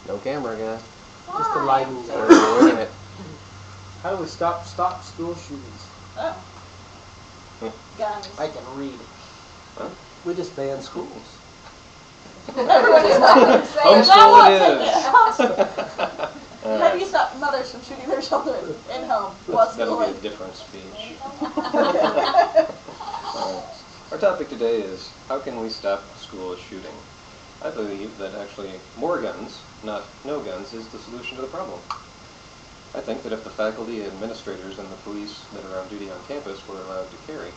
No camera, guys. Just the lighting. We're winging it. How do we stop school shootings? Oh. Guns. I can read. Huh? We just ban schools. Everybody's not going to say Homeschool it is. How do you stop mothers from shooting their children in home while That'll be schooling? a different speech. Our topic today is, how can we stop school shooting? I believe that actually more guns, not no guns, is the solution to the problem. I think that if the faculty, administrators, and the police that are on duty on campus were allowed to carry,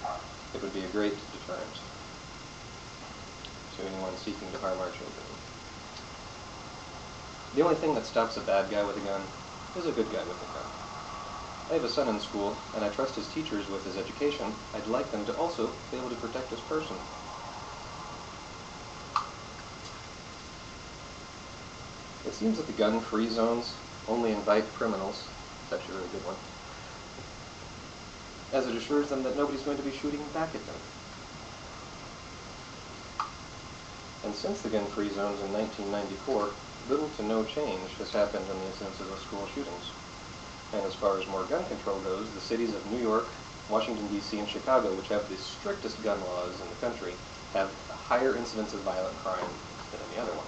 it would be a great deterrent to anyone seeking to harm our children. The only thing that stops a bad guy with a gun is a good guy with a gun. I have a son in school, and I trust his teachers with his education. I'd like them to also be able to protect his person. It seems that the gun-free zones only invite criminals. That's actually a really good one. As it assures them that nobody's going to be shooting back at them. And since the gun-free zones in 1994, little to no change has happened in the incidences of school shootings. And as far as more gun control goes, the cities of New York, Washington, D.C., and Chicago, which have the strictest gun laws in the country, have a higher incidence of violent crime than any other one.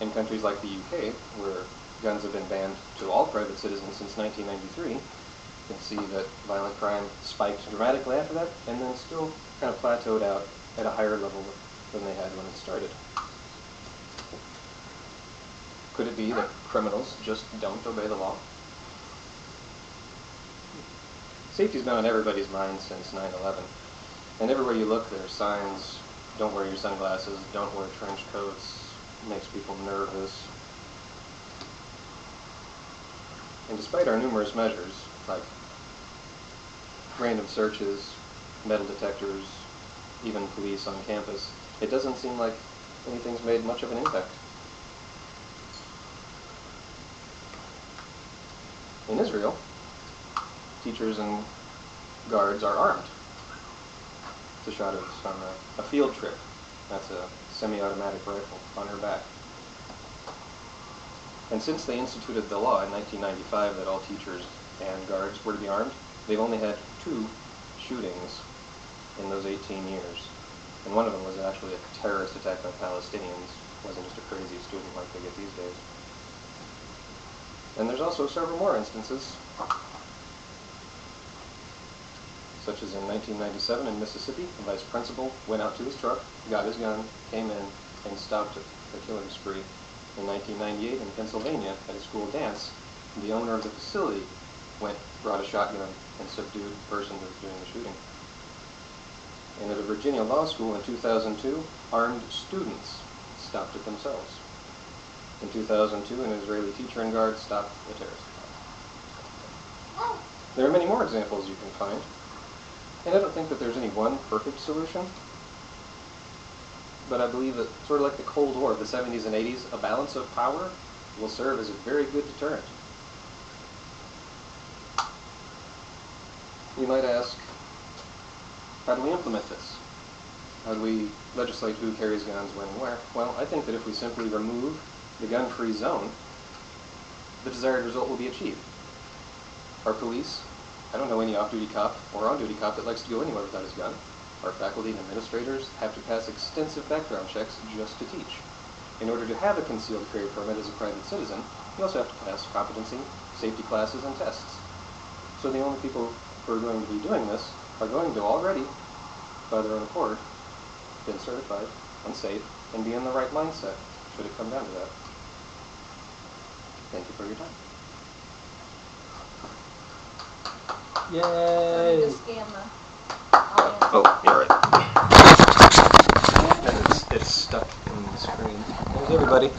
In countries like the UK, where guns have been banned to all private citizens since 1993, you can see that violent crime spiked dramatically after that, and then still kind of plateaued out at a higher level than they had when it started. Could it be that criminals just don't obey the law? Safety's been on everybody's mind since 9/11. And everywhere you look, there are signs, don't wear your sunglasses, don't wear trench coats, makes people nervous. And despite our numerous measures, like random searches, metal detectors, even police on campus, it doesn't seem like anything's made much of an impact. In Israel, teachers and guards are armed. It's a shot of us on a field trip. That's a semi-automatic rifle on her back. And since they instituted the law in 1995 that all teachers and guards were to be armed, they've only had 2 shootings in those 18 years. And one of them was actually a terrorist attack by Palestinians. It wasn't just a crazy student like they get these days. And there's also several more instances, such as in 1997 in Mississippi, the vice principal went out to his truck, got his gun, came in, and stopped the killing spree. In 1998 in Pennsylvania, at a school dance, the owner of the facility brought a shotgun and subdued the person who was doing the shooting. And at a Virginia law school in 2002, armed students stopped it themselves. In 2002, an Israeli teacher and guard stopped a terrorist attack. There are many more examples you can find, and I don't think that there's any one perfect solution, but I believe that, sort of like the Cold War of the 70s and 80s, a balance of power will serve as a very good deterrent. You might ask, how do we implement this? How do we legislate who carries guns, when, and where? Well, I think that if we simply remove the gun-free zone, the desired result will be achieved. Our police, I don't know any off-duty cop or on-duty cop that likes to go anywhere without his gun. Our faculty and administrators have to pass extensive background checks just to teach. In order to have a concealed carry permit as a private citizen, you also have to pass competency, safety classes, and tests. So the only people who are going to be doing this are going to already, by their own accord, been certified, unsafe, and be in the right mindset, should it come down to that. Thank you for your time. Yay! Just scan the audience. Oh, you're right. It's stuck in the screen. There's everybody.